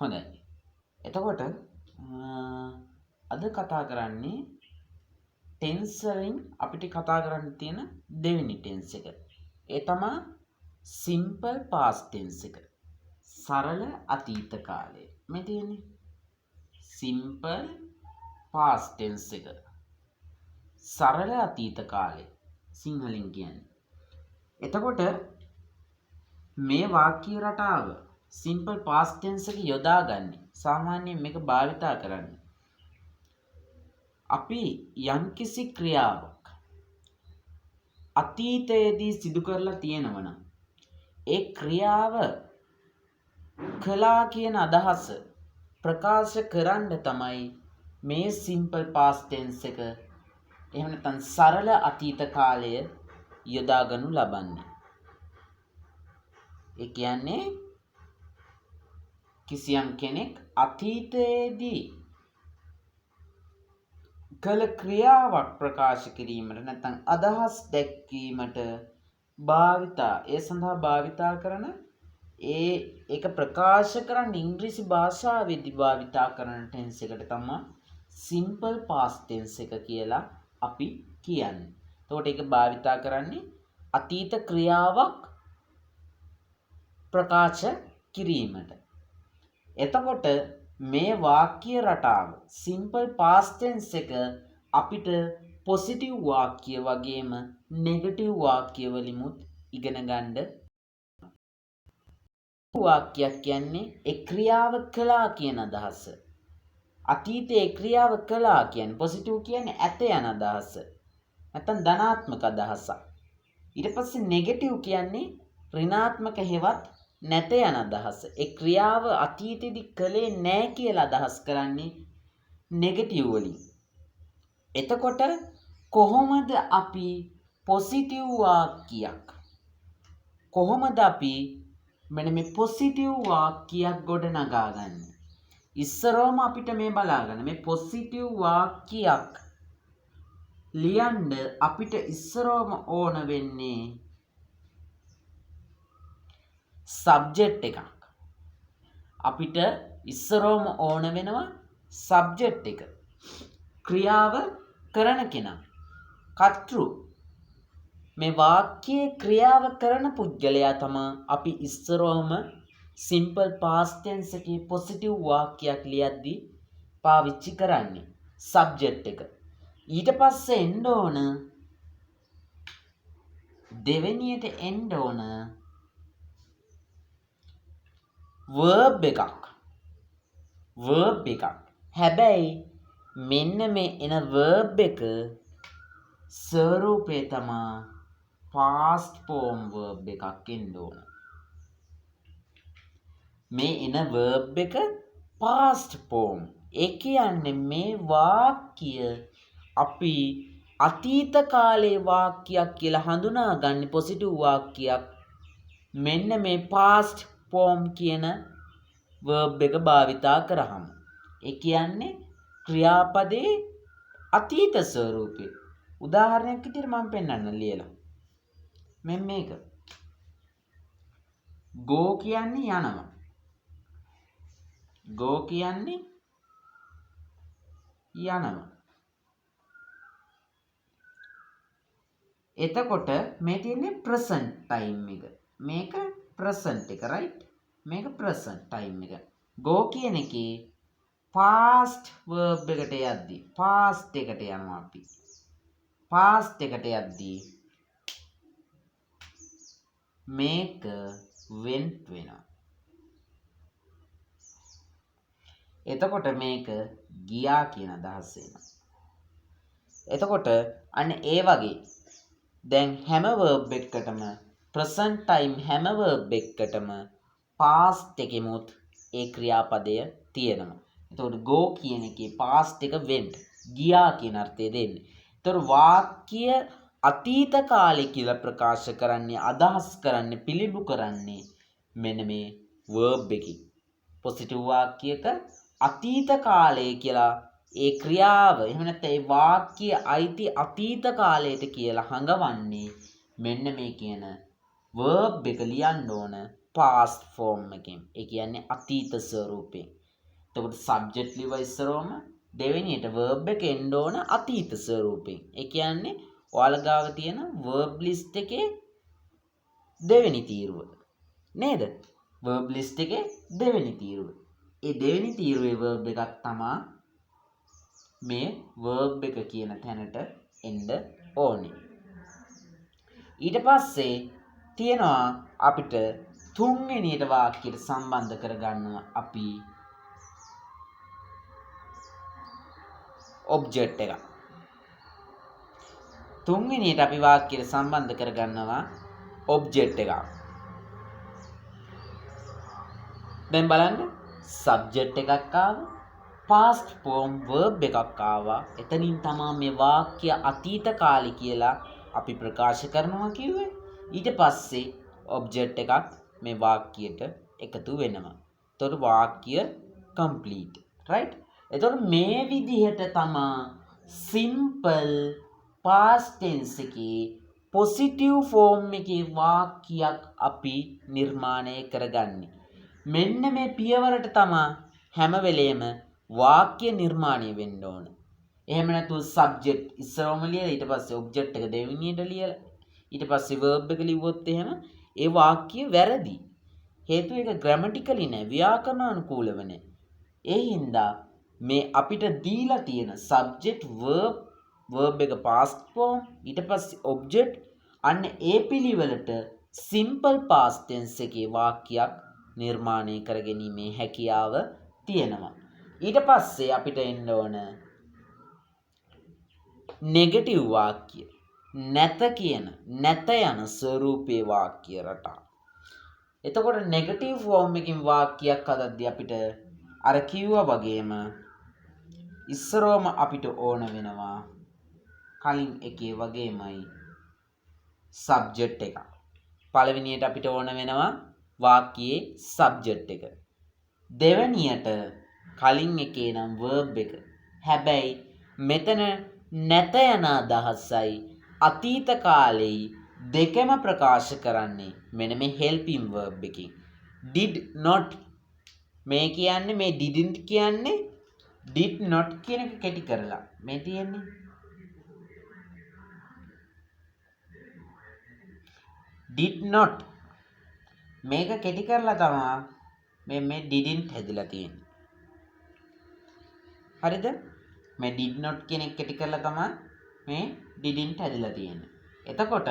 හොඳයි. එතකොට අද කතා කරන්නේ ටෙන්ස් වලින් අපිට කතා කරන්න තියෙන දෙවෙනි ටෙන්ස් එක. ඒ තමයි සිම්පල් පාස්ට් ටෙන්ස් එක. සරල අතීත කාලය. මේ තියෙන්නේ සිම්පල් පාස්ට් ටෙන්ස් එක. සරල අතීත කාලය සිංහලෙන් කියන්නේ. එතකොට මේ වාක්‍ය රටාව සිම්පල් පාස්ට් ටෙන්ස් එක යොදාගන්නේ සාමාන්‍යයෙන් මේක භාවිතා කරන්නේ අපි යම්කිසි ක්‍රියාවක් අතීතයේදී සිදු කරලා තියෙනවනම් ඒ ක්‍රියාව කළා කියන අදහස ප්‍රකාශ කරන්න තමයි මේ සිම්පල් පාස්ට් ටෙන්ස් එක එහෙම නැත්නම් සරල අතීත කාලය යොදාගනු ලබන්නේ. ඒ කියන්නේ කිසියම් කෙනෙක් අතීතයේදී කළ ක්‍රියාවක් ප්‍රකාශ කිරීමට නැත්නම් අදහස් දැක්වීමට ඒ සඳහා භාවිතා කරන ඒක ප්‍රකාශ කරන්න ඉංග්‍රීසි භාෂාවේදී භාවිතා කරන ටෙන්ස් එකට තමයි සිම්පල් පාස්ට් ටෙන්ස් එක කියලා අපි කියන්නේ. එතකොට ඒක භාවිතා කරන්නේ අතීත ක්‍රියාවක් ප්‍රකාශ කිරීමට. එතකොට මේ වාක්‍ය රටාව සිම්පල් පාස්ට් ටෙන්ස් එක අපිට පොසිටිව් වාක්‍ය වගේම නෙගටිව් වාක්‍ය වලිමුත් ඉගෙන ගන්න. වාක්‍යයක් කියන්නේ ඒ ක්‍රියාව කළා කියන අදහස. අතීතයේ ක්‍රියාව කළා කියන්නේ පොසිටිව් කියන්නේ ඇත යන අදහස. නැත්නම් ධනාත්මක අදහසක්. ඊට පස්සේ නෙගටිව් කියන්නේ ඍණාත්මක හේවත් නැත යන අදහස. ඒ ක්‍රියාව අතීතයේදී කළේ නැහැ කියලා අදහස් කරන්නේ නෙගටිව් වලින්. එතකොට කොහොමද අපි පොසිටිව් වාක්‍යයක් කොහොමද අපි මෙන්න මේ පොසිටිව් වාක්‍යයක් ගොඩනගා ගන්න? ඉස්සරවම අපිට මේ බලාගන්න මේ පොසිටිව් වාක්‍යයක් ලියන්න අපිට ඉස්සරවම ඕන වෙන්නේ සබ්ජෙක්ට් එකක්. අපිට ඉස්සරවම ඕන වෙනවා සබ්ජෙක්ට් එක. ක්‍රියාව කරන කෙනා. කර්තෘ. මේ වාක්‍යයේ ක්‍රියාව කරන පුද්ගලයා තමයි අපි ඉස්සරවම සිම්පල් පාස්ට් ටෙන්ස් එකේ පොසිටිව් වාක්‍යයක් ලියද්දී පාවිච්චි කරන්නේ සබ්ජෙක්ට් එක. ඊට පස්සේ එන්න ඕන දෙවෙනියට එන්න ඕන verb එකක්. හැබැයි මෙන්න මේ එන verb එක ස්වරූපේ තමයි past form verb එකක් එන්න ඕන. මේ එන verb එක past form. ඒ කියන්නේ මේ වාක්‍ය අපි අතීත කාලේ වාක්‍යයක් කියලා හඳුනාගන්නේ පොසිටිව් වාක්‍යයක් මෙන්න මේ past form කියන verb එක භාවිතා කරාම. ඒ කියන්නේ ක්‍රියාපදේ අතීත ස්වරූපේ. උදාහරණයක් විදිහට මම පෙන්නන්න ලියලා. මෙන්න මේක. go කියන්නේ යනවා. go කියන්නේ යනවා. එතකොට මේ තියෙන්නේ present time එක. මේක present එක right? මේක present time එක. go කියන එකේ past verb එකට යද්දී past එකට යනවා අපි. past එකට යද්දී මේක went වෙනවා. එතකොට මේක ගියා කියන අදහස එනවා. එතකොට අන්න ඒ වගේ දැන් හැම verb එකකටම present time හැම verb එකකටම past එකෙමුත් ඒ ක්‍රියාපදය තියෙනවා. එතකොට go කියන එකේ past එක went ගියා කියන අර්ථය දෙන්නේ. එතකොට වාක්‍ය අතීත කාලේ කියලා ප්‍රකාශ කරන්නේ අදහස් කරන්නේ පිළිබු කරන්නේ මෙන්න මේ verb එකකින්. positive වාක්‍යයක අතීත කාලය කියලා ඒ ක්‍රියාව එහෙම නැත්නම් ඒ වාක්‍ය අයිති අතීත කාලයට කියලා හඟවන්නේ මෙන්න මේ කියන verb එක ලියන්න ඕන past form එකෙන්. ඒ කියන්නේ අතීත ස්වරූපයෙන්. එතකොට subject ලිව ඉස්සරවම දෙවෙනියට verb එක එන්න ඕන අතීත ස්වරූපයෙන්. ඒ කියන්නේ ඔයාලා ගාව තියෙන verb list එකේ දෙවෙනි තීරුව. නේද? verb list එකේ දෙවෙනි තීරුව. ඒ දෙවෙනි තීරුවේ verb එකක් තමයි මේ verb එක කියන තැනට එන්න ඕනේ. ඊට පස්සේ තියෙනවා අපිට තුන්වෙනියට වාක්‍යයට සම්බන්ධ කරගන්නවා අපි ඔබ්ජෙක්ට් එක. තුන්වෙනියට අපි වාක්‍යයට සම්බන්ධ කරගන්නවා ඔබ්ජෙක්ට් එකක්. දැන් බලන්න සබ්ජෙක්ට් එකක් ආවා, past form verb එකක් ආවා. එතනින් තමයි මේ වාක්‍ය අතීත කාලේ කියලා අපි ප්‍රකාශ කරනවා කිව්වේ. ඊට පස්සේ ඔබ්ජෙක්ට් එකක් මේ වාක්‍යයට එකතු වෙනවා. එතකොට වාක්‍ය complete. right? එතකොට මේ විදිහට තමයි simple past tense එකේ positive form එකේ වාක්‍යයක් අපි නිර්මාණය කරගන්නේ. මෙන්න මේ පියවරට තමයි හැම වෙලේම වාක්‍ය නිර්මාණය වෙන්න ඕන. එහෙම නැතුව subject ඉස්සරවම ලියලා ඊට පස්සේ object එක දෙවෙනියට ලියලා ඊට පස්සේ verb එක ලිව්වොත් එහෙම ඒ වාක්‍ය වැරදි. හේතුව ඒක grammatically නෑ, ව්‍යාකරණානුකූලව නෑ. ඒ හින්දා මේ අපිට දීලා තියෙන subject verb එක past form ඊට පස්සේ object අන්න ඒ පිළිවෙලට simple past tense එකේ වාක්‍යයක් නිර්මාණය කරගැනීමේ හැකියාව තියෙනවා. ඊට පස්සේ අපිට එන්න ඕන නෙගටිව් වාක්‍ය. නැත යන ස්වරූපේ වාක්‍ය රටා. එතකොට නෙගටිව් ෆෝම් එකකින් වාක්‍යයක් හදද්දී අපිට අර කිව්වා වගේම ඉස්සරවම අපිට ඕන වෙනවා කලින් එකේ වගේමයි සබ්ජෙක්ට් එක. පළවෙනියට අපිට ඕන වෙනවා වාක්‍යයේ සබ්ජෙක්ට් එක. දෙවෙනියට කලින් එකේ නම් verb එක. හැබැයි මෙතන නැත යන අදහසයි අතීත කාලෙයි දෙකම ප්‍රකාශ කරන්නේ මෙන්න මේ helping verb එකකින්. did not මේ කියන්නේ මේ didn't කියන්නේ did not කියන එක කෙටි කරලා මේ තියෙන්නේ did not මේක කෙටි කරලා තමයි මේ didn't හැදිලා තියෙන්නේ. හරිද? මේ did not කියන එක කෙටි කරලා තමයි මේ didn't හැදිලා තියෙන්නේ. එතකොට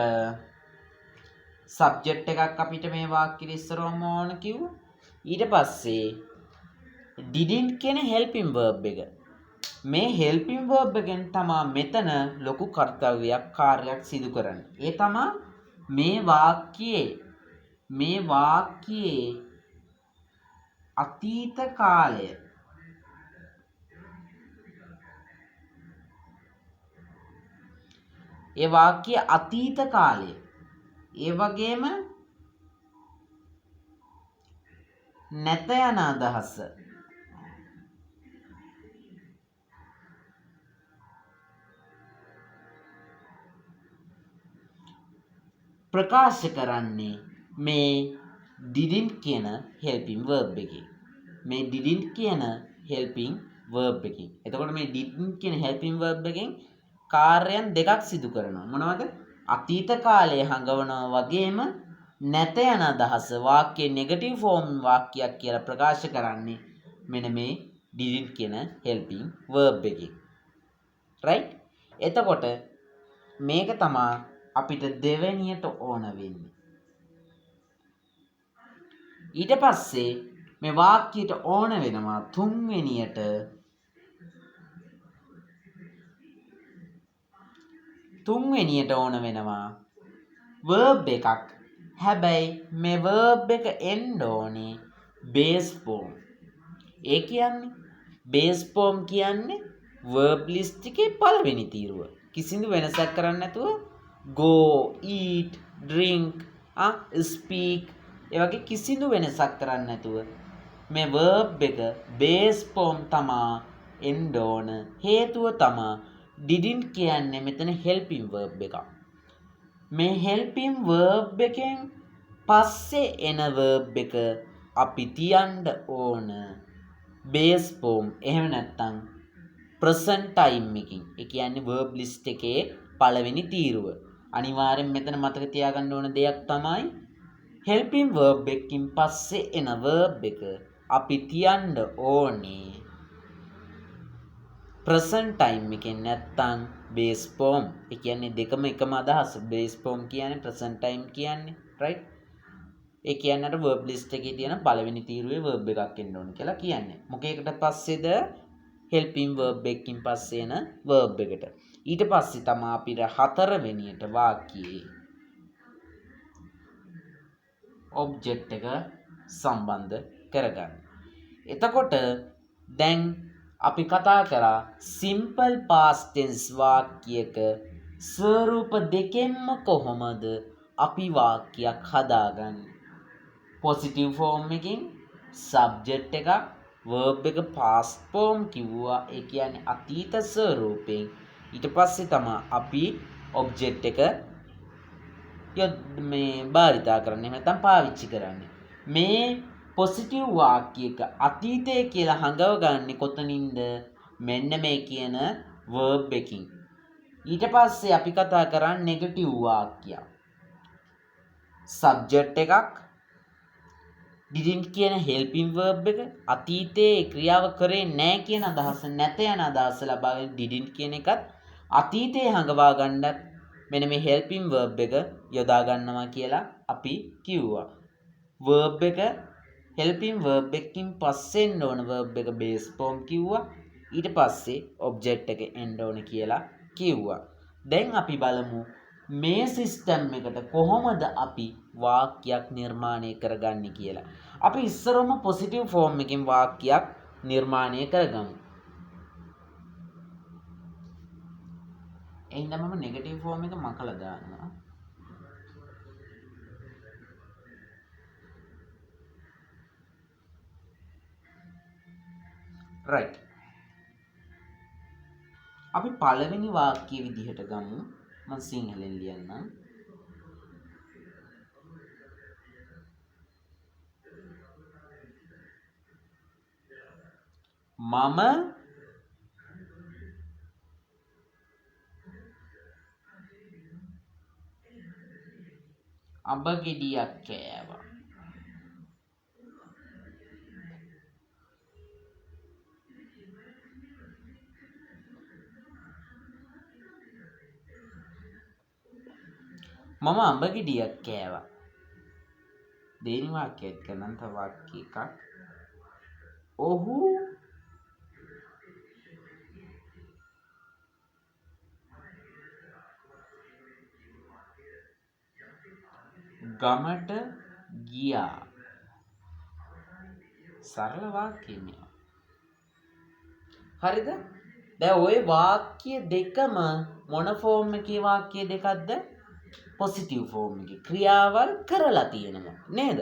subject එකක් අපිට මේ වාක්‍යෙ ඉස්සරවම ඕන කිව්වා. ඊට පස්සේ didn't කියන helping verb එක. මේ helping verb එකෙන් තමයි මෙතන ලොකු කාර්යයක් සිදු කරන්නේ. ඒ තමයි මේ වාක්‍යයේ අතීත කාලය ඒ වාක්‍යයේ අතීත කාලය ඒ වගේම නැත යන අදහස ප්‍රකාශ කරන්නේ මේ didn't කියන helping verb එකකින්. මේ didn't කියන helping verb එකකින්. එතකොට මේ didn't කියන helping verb එකෙන් කාර්යයන් දෙකක් සිදු කරනවා. මොනවද? අතීත කාලයේ හඟවනවා වගේම නැත යන අදහස වාක්‍යයේ නෙගටිව් ෆෝම් වාක්‍යයක් කියලා ප්‍රකාශ කරන්නේ මෙන්න මේ didn't කියන helping verb එකකින්. right? එතකොට මේක තමයි අපිට දෙවෙනියට ඕන වෙන්නේ. ඊට පස්සේ මේ වාක්‍යයට ඕන වෙනවා තුන්වෙනියට ඕන වෙනවා verb එකක්. හැබැයි මේ verb එක එන්න ඕනේ base form. ඒ කියන්නේ base form කියන්නේ verb list එකේ පළවෙනි තීරුව. කිසිදු වෙනසක් කරන්නේ නැතුව go, eat, drink, speak ඒ වගේ කිසිදු වෙනසක් කරන්නේ නැතුව මේ verb එක base form තමා එන්න ඕන. හේතුව තමා didn't කියන්නේ මෙතන helping verb එකක්. මේ helping verb එකෙන් පස්සේ එන verb එක අපි තියන්න ඕන base form එහෙම නැත්නම් present time එකකින්. ඒ කියන්නේ verb list එකේ පළවෙනි තීරුව. අනිවාර්යෙන් මෙතන මතක තියාගන්න ඕන දෙයක් තමයි helping verb එකකින් පස්සේ එන verb එක අපි තියන්න ඕනේ present time එකෙන් නැත්නම් base form. ඒ කියන්නේ දෙකම එකම අදහස. base form කියන්නේ present time කියන්නේ right. ඒ කියන්නේ අර verb list එකේ තියෙන පළවෙනි තීරුවේ verb එකක් එන්න ඕන කියලා කියන්නේ. මොකේකට පස්සේද? helping verb එකකින් පස්සේ එන verb එකට. ඊට පස්සේ තමයි අපිට හතරවෙනියට වාක්‍යයේ object එක සම්බන්ධ කරගන්න. එතකොට දැන් අපි කතා කරා simple past tense වාක්‍යයක ස්වරූප දෙකෙන්ම කොහොමද අපි වාක්‍යයක් හදාගන්නේ? positive form එකකින් subject එකක් verb එක past form කිව්වා. ඒ කියන්නේ අතීත ස්වරූපයෙන්. ඊට පස්සේ තමයි අපි object එක භාවිතා කරන්නේ නැත්නම් පාවිච්චි කරන්නේ. මේ positive වාක්‍යයක අතීතය කියලා හඟව ගන්න කොතනින්ද? මෙන්න මේ කියන verb එකකින්. ඊට පස්සේ අපි කතා කරන්නේ negative වාක්‍යයක්. subject එකක් didn't කියන helping verb එක අතීතයේ ක්‍රියාව කරේ නැහැ කියන අදහස නැත යන අදහස ලබාගෙන didn't කියන එකත් අතීතයේ හඟවා ගන්නත් මෙන්න මේ helping verb එක යොදා ගන්නවා කියලා අපි කිව්වා. verb එක helping verb එකකින් පස්සේ එන්න ඕන verb එක base form කිව්වා. ඊට පස්සේ object එක එන්න ඕන කියලා කිව්වා. දැන් අපි බලමු මේ සිස්ටම් එකට කොහොමද අපි වාක්‍යයක් නිර්මාණය කරගන්නේ කියලා. අපි ඉස්සරම positive form එකකින් වාක්‍යයක් නිර්මාණය කරගමු. එහෙනම් මම negative form එක මකලා දානවා. right. අපි පළවෙනි වාක්‍ය විදිහට ගමු. මම සිංහලෙන් ලියන්නම්. මම අඹ ගෙඩියක් කෑවා. මම අඹ ගෙඩියක් කෑවා. දෙවෙනි වාක්‍යයත් කරනම් තව වාක්‍ය එකක්. ඔහු ගමට ගියා. සරල වාක්‍ය මේවා. හරිද? දැන් ওই වාක්‍ය දෙකම මොන ෆෝම් එකේ වාක්‍ය දෙකක්ද? positive form එකේ ක්‍රියාවල් කරලා තියෙනවා නේද?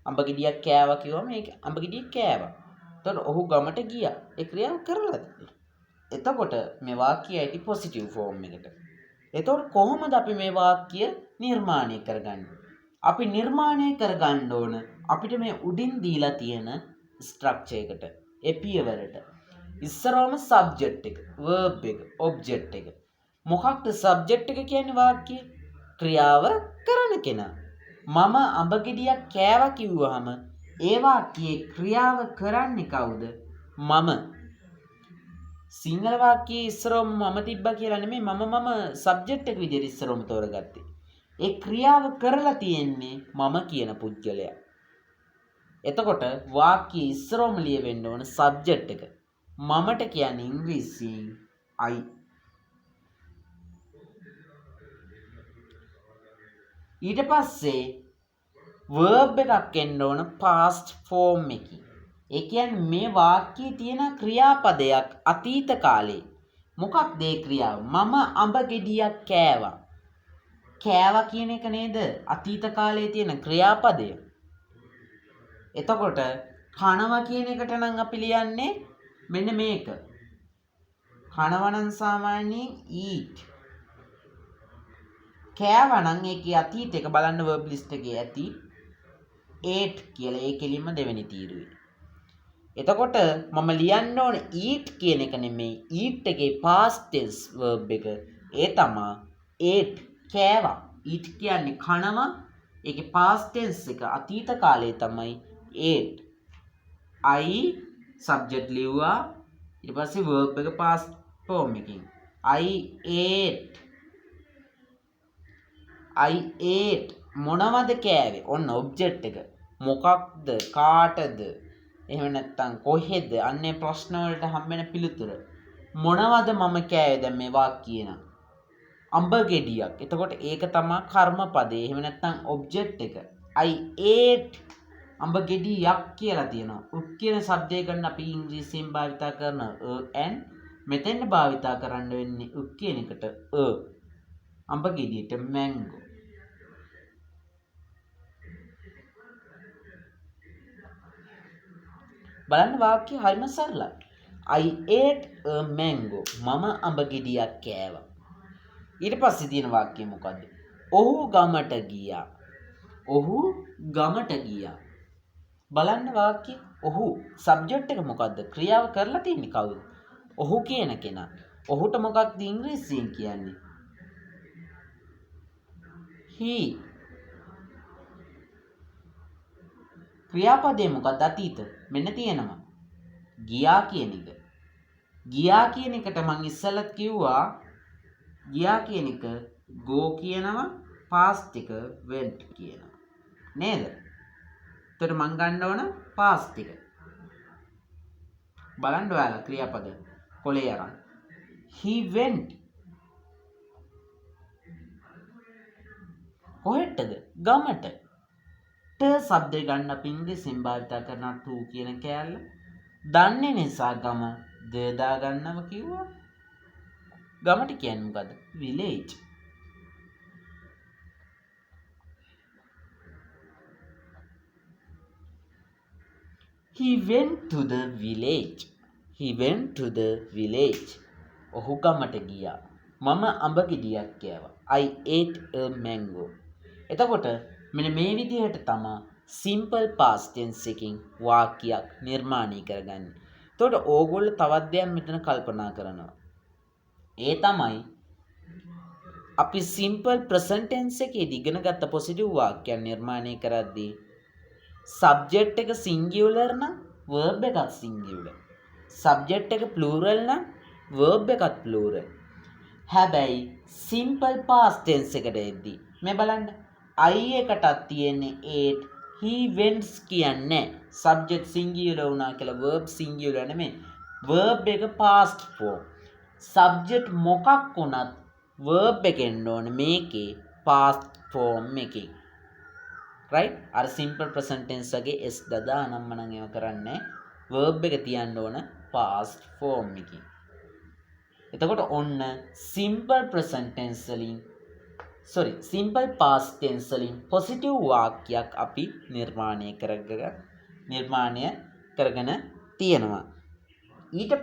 අඹ ගෙඩියක් කෑවා කිව්වම මේක අඹ ගෙඩියක් කෑවා. එතකොට ඔහු ගමට ගියා. ඒ ක්‍රියාව කරලා තියෙනවා. එතකොට මේ වාක්‍යයයි positive form එකට. එතකොට කොහොමද අපි මේ වාක්‍ය නිර්මාණය කරගන්නේ? අපි නිර්මාණය කරගන්න ඕන අපිට මේ උඩින් දීලා තියෙන ස්ට්‍රක්චර් එකට, ඒ පියවරට. ඉස්සරවම subject එක, verb එක, object එක. මොකක්ද subject එක කියන්නේ වාක්‍යයේ? ක්‍රියාව කරන කෙනා. මම අඹ ගෙඩියක් කෑවා කිව්වහම ඒ වාක්‍යයේ ක්‍රියාව කරන්නේ කවුද? මම. සිංහල වාක්‍යයේ ඉස්සරවම මම තිබ්බා කියලා නෙමෙයි මම subject එක විදිහට ඉස්සරවම තෝරගත්තේ. ඒ ක්‍රියාව කරලා තියෙන්නේ මම කියන පුද්ගලයා. එතකොට වාක්‍යයේ ඉස්සරවම ලියවෙන්න ඕන subject එක. මමට කියන්නේ ඉංග්‍රීසියෙන් I. ඊට පස්සේ verb එකක් එන්න ඕන past form එකකින්. ඒ කියන්නේ මේ වාක්‍යයේ තියෙන ක්‍රියාපදයක් අතීත කාලේ. මොකක්ද ඒ ක්‍රියාව? මම අඹ ගෙඩියක් කෑවා. කෑවා කියන එක නේද අතීත කාලයේ තියෙන ක්‍රියාපදය. එතකොට කනවා කියන එකට නම් අපි ලියන්නේ මෙන්න මේක. කනවා නම් සාමාන්‍යයෙන් eat. කෑවා නම් ඒකේ අතීත එක බලන්න verb list එකේ ඇති ate කියලා ඒ කෙලින්ම දෙවෙනි තීරුවේ. එතකොට මම ලියන්න ඕන eat කියන එක නෙමෙයි eat එකේ past tense verb එක. ඒ තමයි ate කෑවා. eat කියන්නේ කනවා. ඒකේ past tense එක අතීත කාලයේ තමයි ate. I subject ලිව්වා. ඊට පස්සේ verb එක past form එකකින්. I ate මොනවද කෑවේ? ඔන්න ඔබ්ජෙක්ට් එක. මොකක්ද? කාටද? එහෙම නැත්නම් කොහෙද? අන්නේ ප්‍රශ්න වලට හම්බෙන පිළිතුර. මොනවද මම කෑවේ? දැන් මේ වාක්‍යය න. අඹ ගෙඩියක්. එතකොට ඒක තමයි කර්මපදේ. එහෙම නැත්නම් ඔබ්ජෙක්ට් එක. I ate අඹ ගෙඩියක් කියලා තියෙනවා. උත් කියන શબ્දය ගන්න අපි ඉංග්‍රීසියෙන් භාවිතා කරන and මෙතෙන් භාවිතා කරන්න වෙන්නේ උත් කියන එකට අඹ ගෙඩියට mango. බලන්න වාක්‍යය හරිම සරලයි. I ate a mango. මම අඹ ගෙඩියක් කෑවා. ඊට පස්සේ තියෙන වාක්‍යය මොකද්ද? ඔහු ගමට ගියා. ඔහු ගමට ගියා. බලන්න වාක්‍යය. ඔහු සබ්ජෙක්ට් එක මොකද්ද? ක්‍රියාව කරලා තින්නේ කවුද? ඔහු කියන කෙනා. ඔහුට මොකක්ද ඉංග්‍රීසියෙන් කියන්නේ? he. ක්‍රියාපදේ මොකක්ද? අතීත. මෙන්න තියෙනවා. ගියා කියන එක. ගියා කියන එකට මම ඉස්සෙල්ලත් කිව්වා ගියා කියන එක go කියනවා past එක went කියනවා. නේද? එතකොට මම ගන්න ඕන past එක. බලන්න ඔයාලා ක්‍රියාපද කොලේ අරන්. he went. කොහෙටද? ගමට. ට શબ્ද ගන්න අපි ඉංග්‍රීසියෙන් භාවිත කරන to කියන කෑල්ල. දන්නේ නිසා ගම ද දා ගන්නව කිව්වා. ගමට කියන්නේ මොකද්ද? village. He went to the village. He went to the village. ඔහු ගමට ගියා. මම අඹ ගෙඩියක් කෑවා. I ate a mango. එතකොට මෙන්න මේ විදිහට තමයි simple past tense එකකින් වාක්‍යයක් නිර්මාණය කරගන්නේ. එතකොට ඕගොල්ලෝ තවත් දෙයක් මෙතන කල්පනා කරනවා. ඒ තමයි අපි simple present tense එකේදී ඉගෙන ගත්ත positive වාක්‍යයක් නිර්මාණය කරද්දී subject එක singular නම් verb එකත් singular. subject එක plural නම් verb එකත් plural. හැබැයි simple past tense එකට එද්දී මේ බලන්න I එකටත් තියෙන්නේ ate. he went කියන්නේ subject singular වුණා කියලා verb singular නෙමෙයි. verb එක past form. subject මොකක් වුණත් verb එකෙන් ඕනේ මේකේ past form එකේ. right? අර simple present tense එකේ s දදා නම් මනම් ඒව කරන්නේ verb එක තියන්න ඕන past form එකේ. එතකොට ඔන්න simple present tense වලින් simple past tense වලින් positive වාක්‍යයක් අපි නිර්මාණය කරගෙන තියෙනවා. ඊට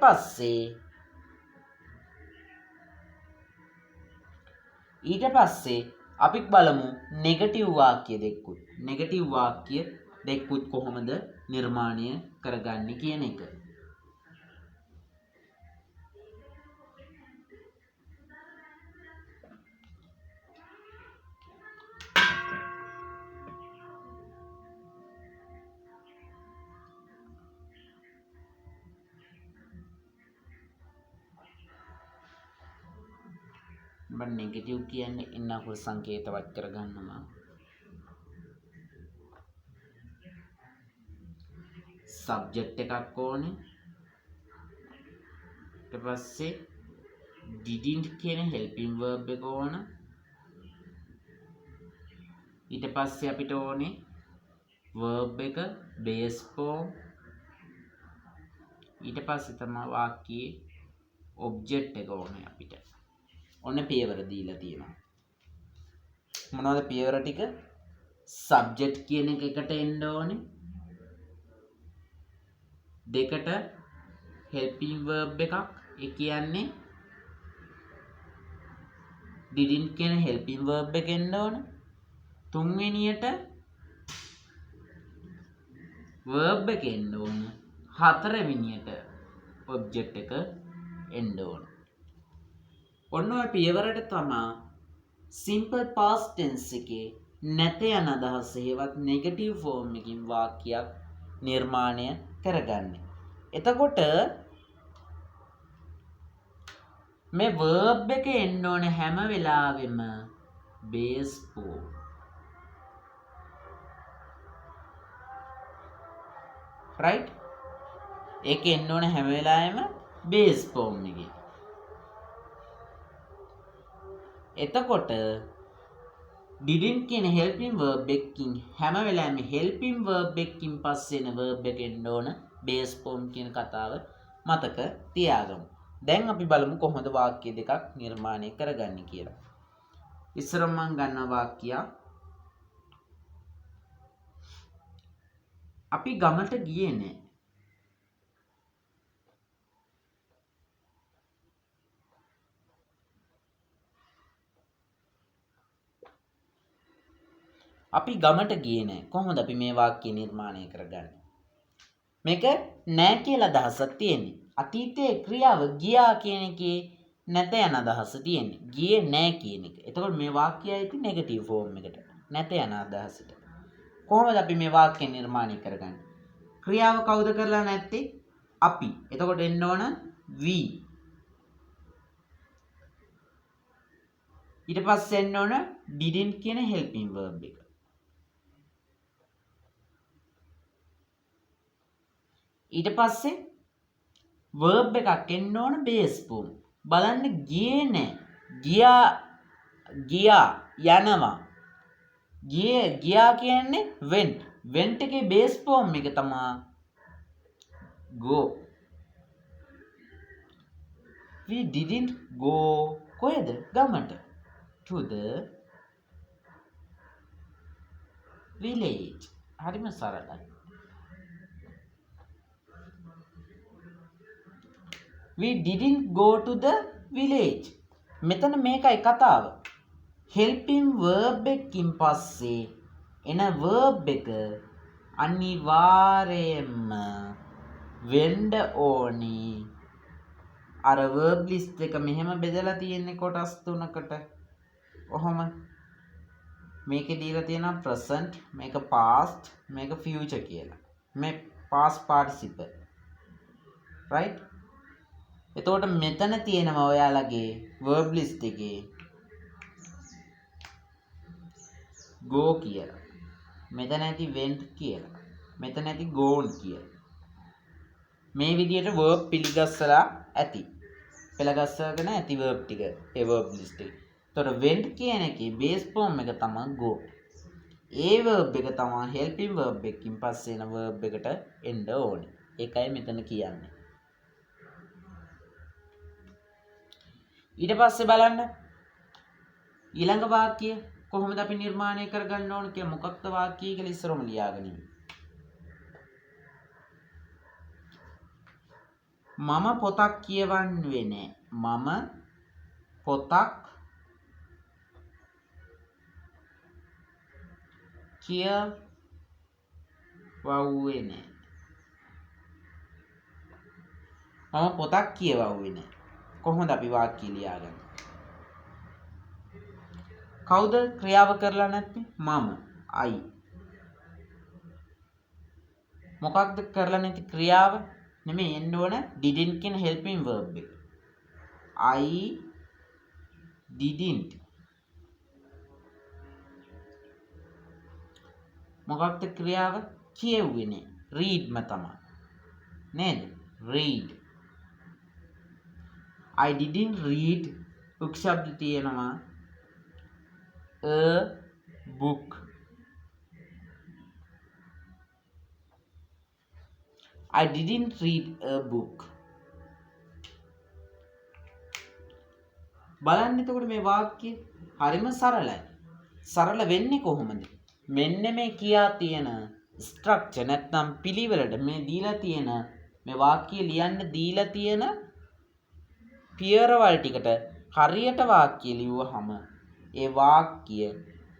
පස්සේ අපි බලමු නෙගටිව් වාක්‍ය දෙකකුත්. නෙගටිව් වාක්‍ය දෙකකුත් කොහොමද නිර්මාණය කරගන්නේ කියන එක. නෙගටිව් කියන්නේ ඉන්න අකුරු සංකේතවත් කරගන්නවා. සබ්ජෙක්ට් එකක් ඕනේ. ඊට පස්සේ didn't කියන helping verb එක ඕන. ඊට පස්සේ අපිට ඕනේ verb එක base form. ඊට පස්සේ තමයි වාක්‍යයේ object එක ඕනේ අපිට. ඔන්න පියවර දීලා තියෙනවා. මොනවද පියවර ටික? subject කියන එකට එන්න ඕනේ. දෙකට helping verb එකක්. ඒ කියන්නේ didn't කියන helping verb එක එන්න ඕනේ. තුන්වෙනියට verb එක එන්න ඕන. හතරවෙනියට object එක එන්න ඕන. ඔන්න ඔය පියවරට තමයි simple past tense එකේ නැත යන අදහස හේවත් negative form එකකින් වාක්‍යයක් නිර්මාණය කරගන්නේ. එතකොට මේ verb එක එන්න ඕනේ හැම වෙලාවෙම base form. right? ඒක එන්න ඕනේ හැම වෙලාවෙම base form එකේ. එතකොට didn't කියන helping verb එකකින් හැම වෙලාවෙම helping verb එකකින් පස්සේ එන verb එක එන්න ඕන base form කියන කතාව මතක තියාගමු. දැන් අපි බලමු කොහොමද වාක්‍ය දෙකක් නිර්මාණය කරගන්නේ කියලා. ඉස්සරම මම ගන්නවා වාක්‍යය. අපි ගමට ගියේ නෑ. අපි ගමට ගියේ නෑ. කොහොමද අපි මේ වාක්‍ය නිර්මාණය කරගන්නේ? මේක නෑ කියලා අදහසක් තියෙන්නේ. අතීතයේ ක්‍රියාව ගියා කියන එකේ නැත යන අදහස තියෙන්නේ. ගියේ නෑ කියන එක. එතකොට මේ වාක්‍යය ඇති නෙගටිව් ෆෝම් එකට. නැත යන අදහසට. කොහොමද අපි මේ වාක්‍ය නිර්මාණය කරගන්නේ? ක්‍රියාව කවුද කරලා නැත්තේ? අපි. එතකොට එන්න ඕන we. ඊට පස්සේ එන්න ඕන didn't කියන helping verb එක. ඊට පස්සේ verb එකක් එන්න ඕන base form. බලන්න ගියේ නෑ. ගියා යනවා. ගියා කියන්නේ went. went එකේ base form එක තමයි go. we didn't go කොහෙද? ගමට. to the village. හරිම සරලයි. we didn't go to the village. මෙතන මේකයි කතාව. helping verb එකකින් පස්සේ එන verb එක අනිවාර්යයෙන්ම වෙන්න ඕනි. අර verb list එක මෙහෙම බෙදලා තියෙන්නේ කොටස් තුනකට. ඔහොම මේකේ දීලා තියෙනවා present, මේක past, මේක future කියලා. මේ past participle. right? එතකොට මෙතන තියෙනවා ඔයාලගේ verb list එකේ go කියලා. මෙතන ඇති went කියලා. මෙතන ඇති gone කියලා. මේ විදිහට verb පිළිගස්සලා ඇති. පෙළගස්සගෙන ඇති verb ටික ඒ verb list එකේ. එතකොට went කියන එකේ base form එක තමයි go. ඒ verb එක තමයි helping verb එකකින් පස්සේ එන verb එකට එන්න ඕනේ. ඒකයි මෙතන කියන්නේ. ඊට පස්සේ බලන්න ඊළඟ වාක්‍යය කොහොමද අපි නිර්මාණය කරගන්න ඕන කියලා මොකක්ද වාක්‍යය කියලා ඉස්සරම ලියාගෙන ඉන්න. මම පොතක් කියවන්නේ නෑ. මම පොතක් කියවුවේ නෑ. මම පොතක් කියවුවේ නෑ. කොහොමද අපි වාක්‍ය ලියාගන්නේ? කවුද ක්‍රියාව කරලා නැත්තේ? මම. I. මොකක්ද කරලා නැති ක්‍රියාව? නෙමෙයි එන්න ඕන didn't කියන helping verb එක. I didn't. මොකක්ද ක්‍රියාව? කියුවේ නේ. read ම තමයි. නේද? read. I didn't read book ශබ්ද තියෙනවා a book. I didn't read a book. බලන්න එතකොට මේ වාක්‍ය හරිම සරලයි. සරල වෙන්නේ කොහොමද? මෙන්න මේ කියා තියෙන ස්ට්‍රක්චර් නැත්නම් පිළිවෙලට මේ දීලා තියෙන මේ වාක්‍ය ලියන්න දීලා තියෙන පියවරවල් ටිකට හරියට වාක්‍ය ලියුවහම ඒ වාක්‍ය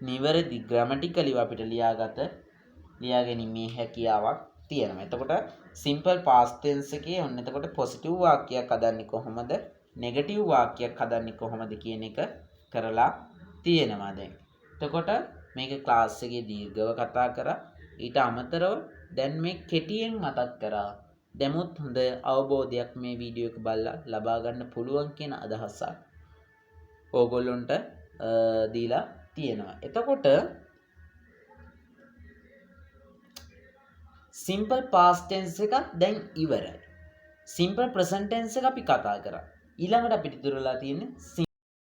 නිවැරදි ග්‍රැමටිකලිව අපිට ලියාගැනීමේ හැකියාවක් තියෙනවා. එතකොට simple past tense එකේ ඔන්න එතකොට positive වාක්‍යයක් හදන්නේ කොහොමද? negative වාක්‍යයක් හදන්නේ කොහොමද කියන එක කරලා තියෙනවා දැන්. එතකොට මේක ක්ලාස් එකේ දීර්ඝව කතා කරා. ඊට අමතරව දැන් මේ කෙටියෙන් මතක් කරා. දැමුත් හොඳ අවබෝධයක් මේ වීඩියෝ එක බලලා ලබා ගන්න පුළුවන් කියන අදහසක් ඕගොල්ලොන්ට දීලා තියෙනවා. එතකොට simple past tense එකක් දැන් ඉවරයි. simple present tense එක අපි කතා කරා. ඊළඟට අපිට ඉතුරුලා තියෙන්නේ